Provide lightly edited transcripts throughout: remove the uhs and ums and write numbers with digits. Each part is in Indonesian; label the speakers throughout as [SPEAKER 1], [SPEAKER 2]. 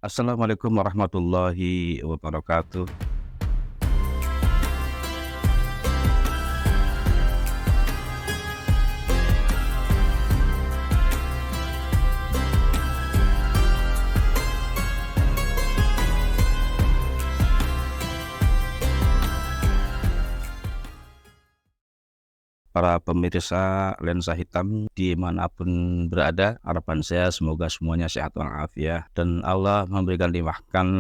[SPEAKER 1] Assalamualaikum warahmatullahi wabarakatuh. Para pemirsa lensa hitam dimanapun berada, harapan saya semoga semuanya sehat walafiat dan Allah memberikan limpahkan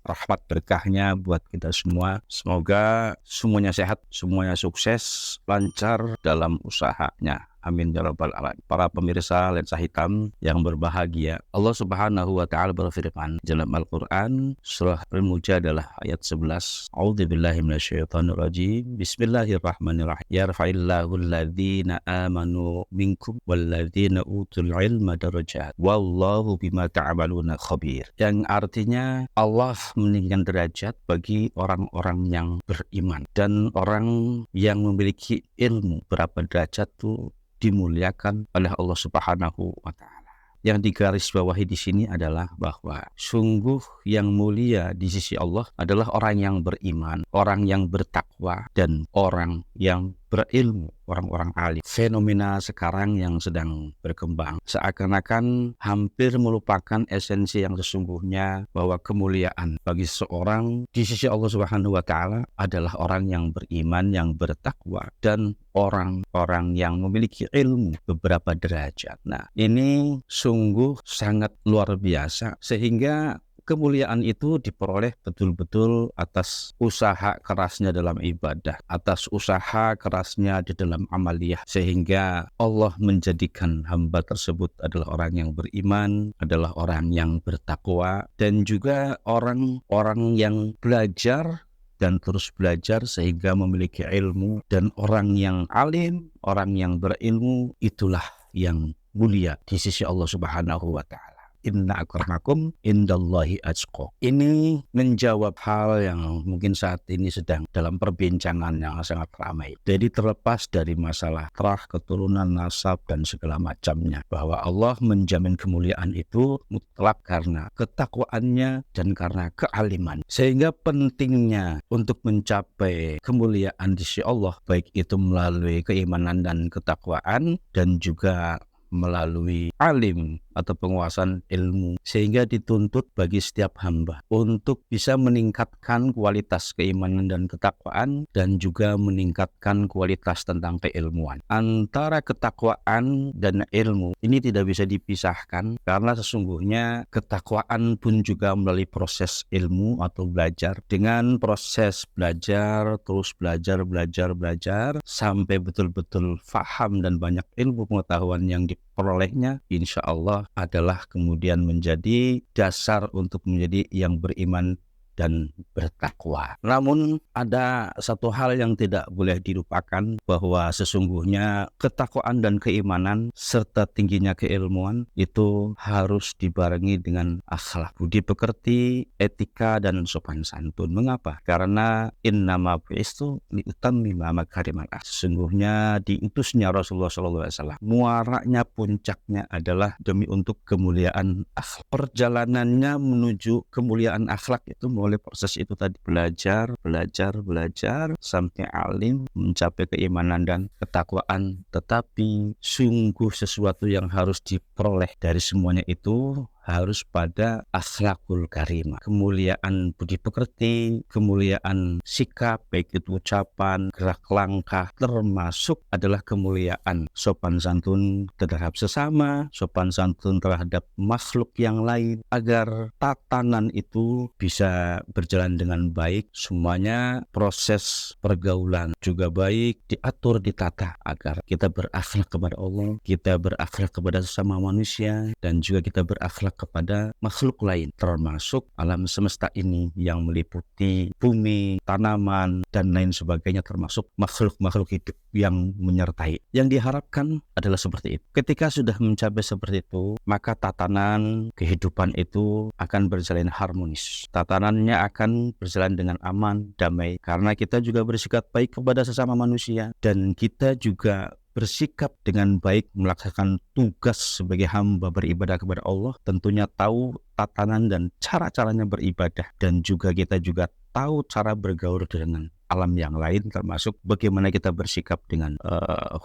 [SPEAKER 1] rahmat berkahnya buat kita semua. Semoga semuanya sehat, semuanya sukses, lancar dalam usahanya. Amin ya rabbal alamin. Para pemirsa lensa hitam yang berbahagia, Allah Subhanahu wa taala berfirman dalam Al-Qur'an surah Al-Mujadalah ayat 11. A'udzubillahi minasyaitonir rajim. Bismillahirrahmanirrahim. Yarfa'illahu alladhina amanu minkum walladzina utul ilma darajat. Wallahu bima ta'maluna khabir. Yang artinya Allah meninggikan derajat bagi orang-orang yang beriman dan orang yang memiliki ilmu. Berapa derajat tuh dimuliakan oleh Allah Subhanahu wa taala. Yang digarisbawahi di sini adalah bahwa sungguh yang mulia di sisi Allah adalah orang yang beriman, orang yang bertakwa, dan orang yang berilmu, orang-orang alim. Fenomena sekarang yang sedang berkembang seakan-akan hampir melupakan esensi yang sesungguhnya, bahwa kemuliaan bagi seseorang di sisi Allah Subhanahu wa taala adalah orang yang beriman, yang bertakwa, dan orang-orang yang memiliki ilmu beberapa derajat. Nah, ini sungguh sangat luar biasa sehingga kemuliaan itu diperoleh betul-betul atas usaha kerasnya dalam ibadah, atas usaha kerasnya di dalam amaliyah, sehingga Allah menjadikan hamba tersebut adalah orang yang beriman, adalah orang yang bertakwa, dan juga orang-orang yang belajar dan terus belajar sehingga memiliki ilmu. Dan orang yang alim, orang yang berilmu, itulah yang mulia di sisi Allah Subhanahu wa taala. Inna akramakum indallahi atqakum. Ini menjawab hal yang mungkin saat ini sedang dalam perbincangan yang sangat ramai. Jadi terlepas dari masalah terah, keturunan, nasab, dan segala macamnya, bahwa Allah menjamin kemuliaan itu mutlak karena ketakwaannya dan karena kealiman. Sehingga pentingnya untuk mencapai kemuliaan di sisi Allah, baik itu melalui keimanan dan ketakwaan, dan juga melalui alim atau penguasaan ilmu, sehingga dituntut bagi setiap hamba untuk bisa meningkatkan kualitas keimanan dan ketakwaan, dan juga meningkatkan kualitas tentang keilmuan. Antara ketakwaan dan ilmu ini tidak bisa dipisahkan, karena sesungguhnya ketakwaan pun juga melalui proses ilmu atau belajar. Dengan proses belajar, terus belajar sampai betul-betul faham dan banyak ilmu pengetahuan yang diperolehnya, insya Allah adalah kemudian menjadi dasar untuk menjadi yang beriman dan bertakwa. Namun ada satu hal yang tidak boleh dilupakan, bahwa sesungguhnya ketakwaan dan keimanan serta tingginya keilmuan itu harus dibarengi dengan akhlak, budi pekerti, etika, dan sopan santun. Mengapa? Karena innama bu'istu liutammima makarimal akhlak. Sesungguhnya diutusnya Rasulullah SAW, muaranya, puncaknya adalah demi untuk kemuliaan akhlak. Perjalanannya menuju kemuliaan akhlak itu oleh proses itu tadi, belajar sampai alim, mencapai keimanan dan ketakwaan. Tetapi sungguh sesuatu yang harus diperoleh dari semuanya itu harus pada akhlakul karimah, kemuliaan budi pekerti, kemuliaan sikap, baik itu ucapan, gerak langkah, termasuk adalah kemuliaan sopan santun terhadap sesama, sopan santun terhadap makhluk yang lain, agar tatanan itu bisa berjalan dengan baik. Semuanya proses pergaulan juga baik, diatur, ditata, agar kita berakhlak kepada Allah, kita berakhlak kepada sesama manusia, dan juga kita berakhlak kepada makhluk lain, termasuk alam semesta ini yang meliputi bumi, tanaman, dan lain sebagainya, termasuk makhluk-makhluk hidup yang menyertai. Yang diharapkan adalah seperti itu. Ketika sudah mencapai seperti itu, maka tatanan kehidupan itu akan berjalan harmonis. Tatanannya akan berjalan dengan aman, damai, karena kita juga bersikap baik kepada sesama manusia, dan kita juga bersikap dengan baik melaksanakan tugas sebagai hamba beribadah kepada Allah, tentunya tahu tatanan dan cara-caranya beribadah, dan juga kita juga tahu cara bergaul dengan alam yang lain, termasuk bagaimana kita bersikap dengan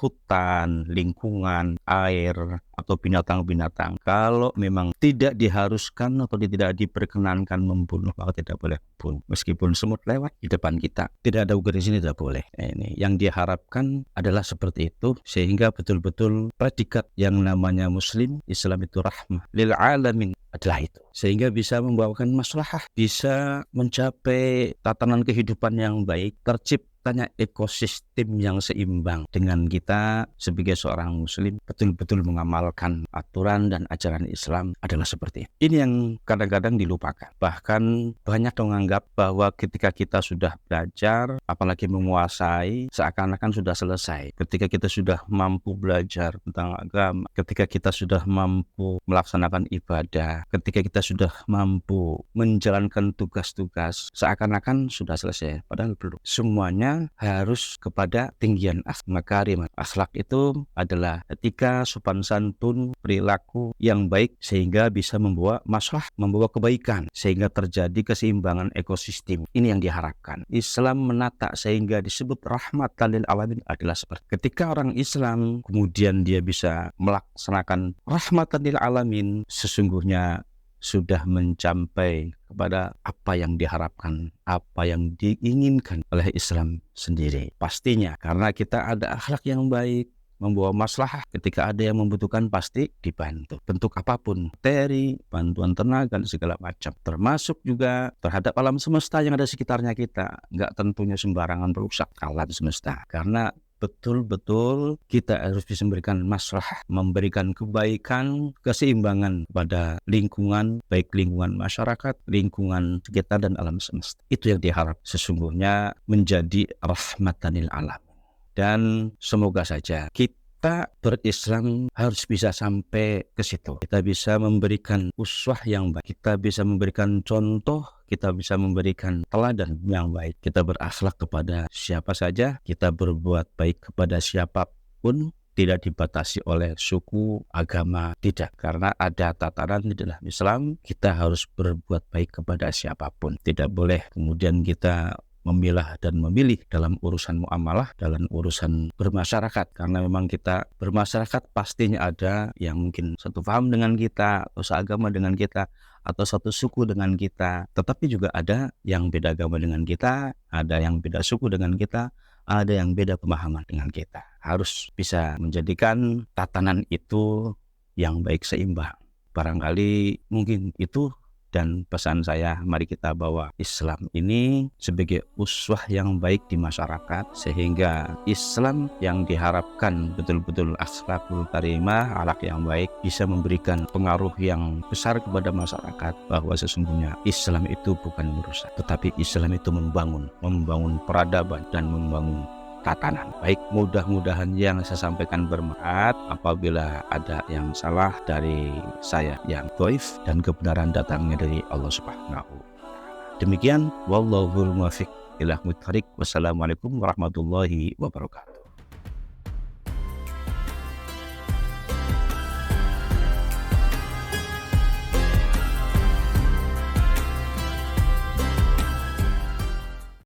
[SPEAKER 1] hutan, lingkungan, air, atau binatang-binatang. Kalau memang tidak diharuskan atau tidak diperkenankan membunuh, maka tidak boleh membunuh. Meskipun semut lewat di depan kita, tidak ada ugar di sini, tidak boleh. Ini yang diharapkan adalah seperti itu, sehingga betul-betul predikat yang namanya Muslim, Islam itu rahmah lil alamin adalah itu, sehingga bisa membawakan maslahah, bisa mencapai tatanan kehidupan yang baik, terciptanya ekosistem yang seimbang dengan kita sebagai seorang muslim betul-betul mengamalkan aturan dan ajaran Islam adalah seperti itu. Ini yang kadang-kadang dilupakan. Bahkan banyak menganggap bahwa ketika kita sudah belajar, apalagi menguasai, seakan-akan sudah selesai. Ketika kita sudah mampu belajar tentang agama, ketika kita sudah mampu melaksanakan ibadah, ketika kita sudah mampu menjalankan tugas-tugas, seakan-akan sudah selesai. Padahal belum. Semuanya harus kepada tinggian makarim. Akhlak itu adalah etika, sopan santun, perilaku yang baik, sehingga bisa membawa maslahah, membawa kebaikan, sehingga terjadi keseimbangan ekosistem. Ini yang diharapkan. Islam menata sehingga disebut rahmatan lil alamin adalah seperti ketika orang Islam kemudian dia bisa melaksanakan rahmatan lil alamin, sesungguhnya sudah mencapai kepada apa yang diharapkan, apa yang diinginkan oleh Islam sendiri. Pastinya karena kita ada akhlak yang baik, membawa maslahah, ketika ada yang membutuhkan pasti dibantu. Bentuk apapun, materi, bantuan tenaga, dan segala macam. Termasuk juga terhadap alam semesta yang ada sekitarnya kita. Nggak tentunya sembarangan merusak alam semesta. Karena betul-betul kita harus bisa memberikan maslahah, memberikan kebaikan, keseimbangan pada lingkungan, baik lingkungan masyarakat, lingkungan sekitar, dan alam semesta. Itu yang diharap sesungguhnya menjadi rahmatan lil alamin. Dan semoga saja kita berislam harus bisa sampai ke situ. Kita bisa memberikan uswah yang baik, kita bisa memberikan contoh, kita bisa memberikan teladan yang baik. Kita berakhlak kepada siapa saja, kita berbuat baik kepada siapapun, tidak dibatasi oleh suku, agama, tidak. Karena ada tataran di dalam Islam, kita harus berbuat baik kepada siapapun. Tidak boleh kemudian kita memilah dan memilih dalam urusan muamalah, dalam urusan bermasyarakat. Karena memang kita bermasyarakat pastinya ada yang mungkin satu paham dengan kita, atau seagama dengan kita, atau satu suku dengan kita. Tetapi juga ada yang beda agama dengan kita, ada yang beda suku dengan kita, ada yang beda pemahaman dengan kita. Harus bisa menjadikan tatanan itu yang baik, seimbang. Barangkali mungkin itu. Dan pesan saya, mari kita bawa Islam ini sebagai uswah yang baik di masyarakat, sehingga Islam yang diharapkan betul-betul akhlakul karimah, akhlak yang baik, bisa memberikan pengaruh yang besar kepada masyarakat, bahwa sesungguhnya Islam itu bukan merusak, tetapi Islam itu membangun peradaban dan membangun tatanan. Baik, mudah-mudahan yang saya sampaikan bermanfaat. Apabila ada yang salah dari saya yang dhaif, dan kebenaran datangnya dari Allah Subhanahu. Demikian, wallahul muwaffiq ila aqwamit thoriq. Wassalamualaikum warahmatullahi wabarakatuh.